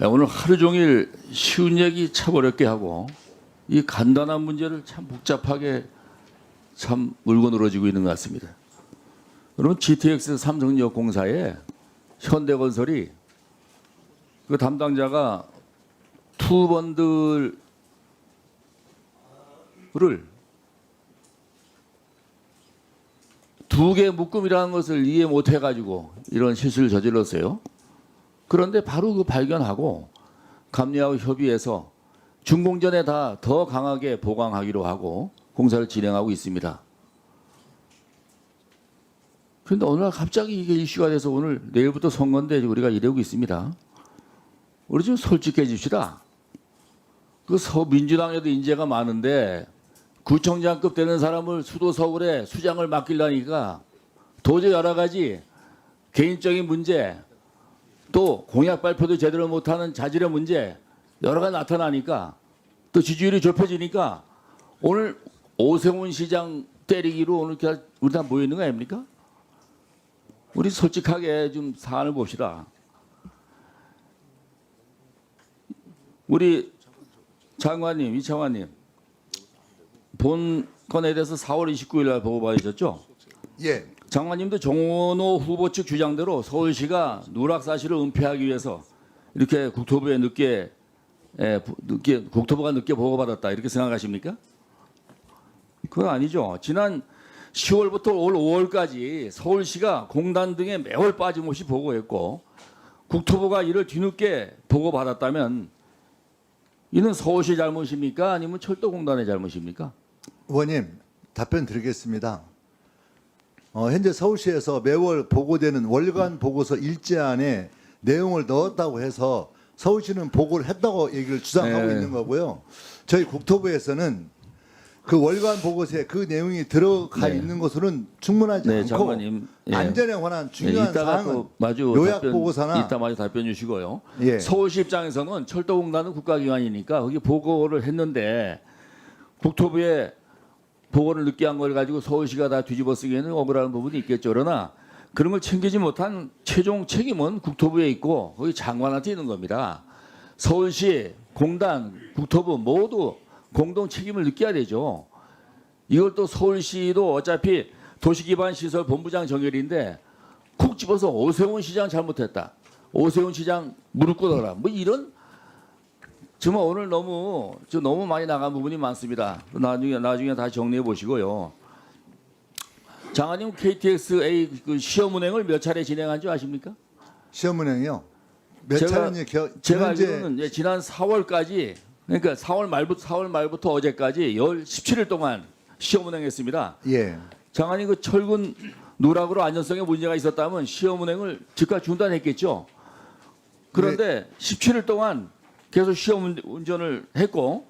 오늘 하루 종일 쉬운 얘기 참 어렵게 하고 이 간단한 문제를 참 복잡하게 참 물고 늘어지고 있는 것 같습니다. 여러분 GTX 삼성역 공사에 현대건설이 그 담당자가 투번들을 두 개 묶음이라는 것을 이해 못 해가지고 이런 실수를 저질렀어요. 그런데 바로 그 발견하고 감리하고 협의해서 준공전에 다 더 강하게 보강하기로 하고 공사를 진행하고 있습니다. 그런데 어느 날 갑자기 이게 이슈가 돼서 오늘 내일부터 선거인데 우리가 이러고 있습니다. 우리 좀 솔직해집시다. 그 민주당에도 인재가 많은데 구청장급 되는 사람을 수도 서울에 수장을 맡기려니까 도저히 여러 가지 개인적인 문제 또 공약 발표도 제대로 못하는 자질의 문제 여러 가지 나타나니까 또 지지율이 좁혀지니까 오늘 오세훈 시장 때리기로 오늘 우리 다 모여 있는 거 아닙니까? 우리 솔직하게 좀 사안을 봅시다. 우리 장관님, 이창관님 본 건에 대해서 4월 29일 날 보고 받으셨죠? 예. 장관님도 정원호 후보 측 주장대로 서울시가 누락 사실을 은폐하기 위해서 이렇게 국토부에 늦게 국토부가 늦게 보고받았다 이렇게 생각하십니까? 그건 아니죠. 지난 10월부터 올 5월까지 서울시가 공단 등에 매월 빠짐없이 보고했고 국토부가 이를 뒤늦게 보고받았다면 이는 서울시 잘못입니까? 아니면 철도공단의 잘못입니까? 의원님 답변 드리겠습니다. 현재 서울시에서 매월 보고되는 월간 보고서 일제안에 내용을 넣었다고 해서 서울시는 보고를 했다고 얘기를 주장하고 네. 있는 거고요. 저희 국토부에서는 그 월간 보고서에 그 내용이 들어가 네. 있는 것으로는 충분하지 네, 않고 장관님. 예. 안전에 관한 중요한 이따가 사항은 또 마주 요약 보고서나 이따 마주 답변 주시고요. 예. 서울시 입장에서는 철도공단은 국가기관이니까 거기 보고를 했는데 국토부에 보고를 늦게 한 걸 가지고 서울시가 다 뒤집어 쓰기에는 억울한 부분이 있겠죠. 그러나 그런 걸 챙기지 못한 최종 책임은 국토부에 있고 거기 장관한테 있는 겁니다. 서울시, 공단, 국토부 모두 공동 책임을 느껴야 되죠. 이걸 또 서울시도 어차피 도시기반시설 본부장 정결인데 콕 집어서 오세훈 시장 잘못했다. 오세훈 시장 무릎 꿇어라. 뭐 이런 정말 오늘 너무 많이 나간 부분이 많습니다. 나중에 다시 정리해 보시고요. 장관님 KTX-A 그 시험 운행을 몇 차례 진행한 줄 아십니까? 시험 운행이요. 몇 차례는 제가 알기로는 지난 4월까지 그러니까 4월 말부터 어제까지 17일 동안 시험 운행했습니다. 예. 장관님 그 철근 누락으로 안전성에 문제가 있었다면 시험 운행을 즉각 중단했겠죠. 그런데 17일 동안 계속 시험 운전을 했고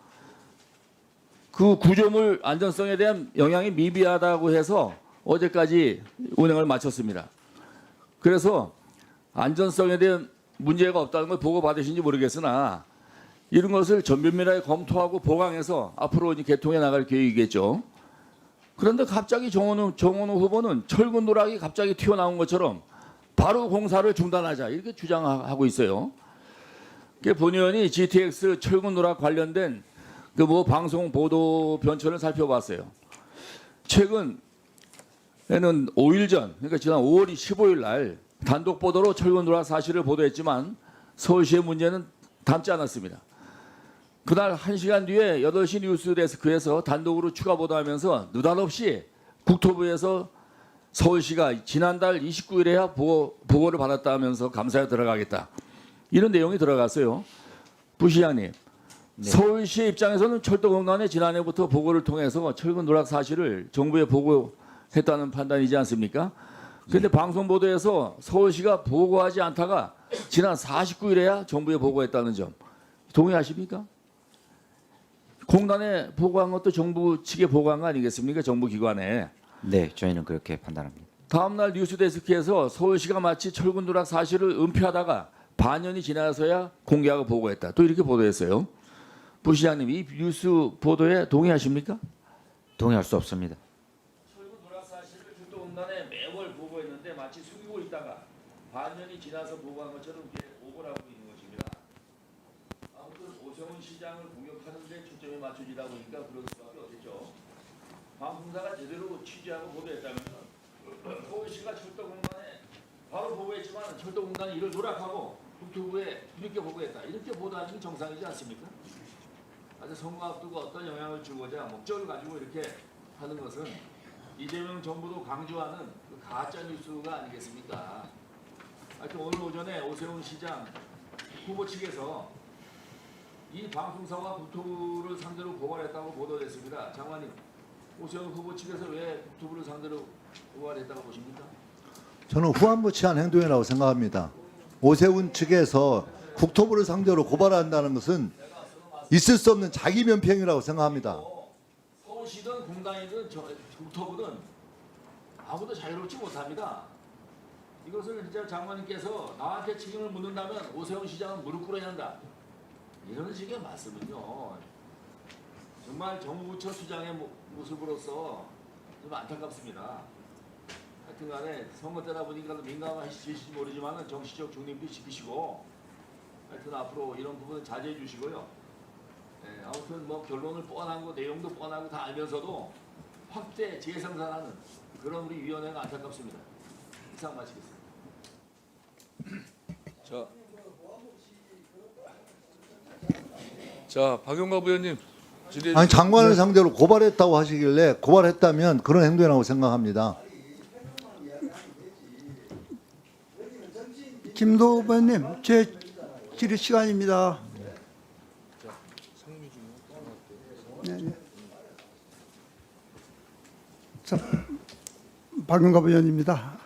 그 구조물 안전성에 대한 영향이 미비하다고 해서 어제까지 운행을 마쳤습니다. 그래서 안전성에 대한 문제가 없다는 걸 보고받으신지 모르겠으나 이런 것을 전면밀하게 검토하고 보강해서 앞으로 이제 개통해 나갈 계획이겠죠. 그런데 갑자기 정원호 후보는 철근 누락이 갑자기 튀어나온 것처럼 바로 공사를 중단하자 이렇게 주장하고 있어요. 본 의원이 GTX 철근 누락 관련된 그 방송 보도 변천을 살펴봤어요. 최근에는 5일 전, 그러니까 지난 5월 15일 날 단독 보도로 철근 누락 사실을 보도했지만 서울시의 문제는 담지 않았습니다. 그날 1시간 뒤에 8시 뉴스 데스크에서 단독으로 추가 보도하면서 느닷없이 국토부에서 서울시가 지난달 29일에야 보고를 받았다 하면서 감사에 들어가겠다. 이런 내용이 들어갔어요. 부시장님, 네. 서울시 입장에서는 철도공단에 지난해부터 보고를 통해서 철근 누락 사실을 정부에 보고했다는 판단이지 않습니까? 그런데 네. 방송 보도에서 서울시가 보고하지 않다가 지난 49일에야 정부에 보고했다는 점 동의하십니까? 공단에 보고한 것도 정부 측에 보고한 거 아니겠습니까? 정부 기관에. 네, 저희는 그렇게 판단합니다. 다음 날 뉴스데스크에서 서울시가 마치 철근 누락 사실을 은폐하다가 반년이 지나서야 공개하고 보고했다. 또 이렇게 보도했어요. 부시장님, 이 뉴스 보도에 동의하십니까? 동의할 수 없습니다. 철근 누락 사실을 철도공단에 매월 보고했는데 마치 숨기고 있다가 반년이 지나서 보고한 것처럼 오보라고 있는 것입니다. 오세훈 시장을 공격하는 데 초점이 맞춰지다 보니까 그럴 수밖에 없겠죠. 방송사가 제대로 취재하고 보도했다면 서울시가 철도공단에 바로 보고했지만 철도공단이 이를 누락하고 국토부에 뒤늦게 보고했다. 이렇게 보도하는 게 정상이지 않습니까? 아주 선거 앞두고 어떤 영향을 주고자 목적을 가지고 이렇게 하는 것은 이재명 정부도 강조하는 그 가짜 뉴스가 아니겠습니까? 하여튼 오늘 오전에 오세훈 시장 후보 측에서 이 방송사와 국토부를 상대로 고발했다고 보도됐습니다. 장관님, 오세훈 후보 측에서 왜 국토부를 상대로 고발했다고 보십니까? 저는 후한무치한 행동이라고 생각합니다. 오세훈 측에서 국토부를 상대로 고발한다는 것은 있을 수 없는 자기 면평이라고 생각합니다. 서울시든 공단이든 국토부든 아무도 자유롭지 못합니다. 이것을 진짜 장관님께서 나한테 책임을 묻는다면 오세훈 시장은 무릎 꿇어야 한다. 이런 식의 말씀은요. 정말 정무부처 수장의 모습으로서 좀 안타깝습니다. 하여튼간에 선거 때다 보니까 민감하실지 모르지만 정치적 중립도 지키시고 하여튼 앞으로 이런 부분은 자제해 주시고요. 네, 아무튼 뭐 결론을 뻔한 거 내용도 뻔하고 다 알면서도 확대 재생산하는 그런 우리 위원회가 안타깝습니다. 이상 마치겠습니다. 자, 박용갑 의원님 질의해 아니 주십시오. 장관을 상대로 고발했다고 하시길래 고발했다면 그런 행동이라고 생각합니다. 김도 의원님, 제 질의 시간입니다. 네, 네. 자, 박용갑 의원입니다.